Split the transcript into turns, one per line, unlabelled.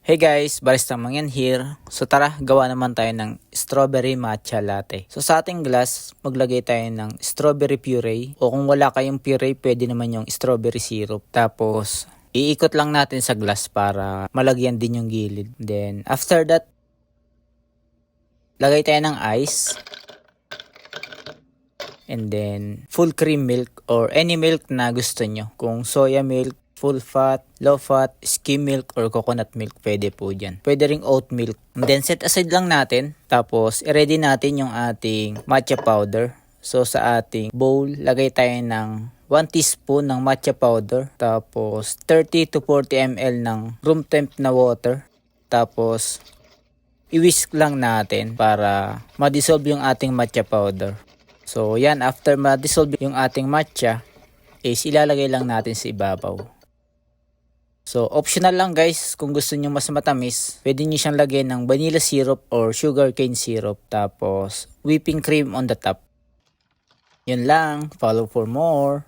Hey guys, Barista Mangyan here. So tara, gawa naman tayo ng strawberry matcha latte. So sa ating glass, maglagay tayo ng strawberry puree. O kung wala kayong puree, pwede naman yung strawberry syrup. Tapos, iikot lang natin sa glass para malagyan din yung gilid. Then, after that, lagay tayo ng ice. And then, full cream milk or any milk na gusto nyo. Kung soya milk, full fat, low fat, skim milk, or coconut milk, pwede po dyan. Pwede ring oat milk. And then set aside lang natin. Tapos, i-ready natin yung ating matcha powder. So, sa ating bowl, lagay tayo ng 1 teaspoon ng matcha powder. Tapos, 30 to 40 ml ng room temp na water. Tapos, i-whisk lang natin para ma-dissolve yung ating matcha powder. So, yan. After ma-dissolve yung ating matcha, is ilalagay lang natin sa ibabaw. So, optional lang guys, kung gusto nyo mas matamis, pwede nyo siyang lagyan ng vanilla syrup or sugar cane syrup, tapos whipping cream on the top. Yun lang, follow for more.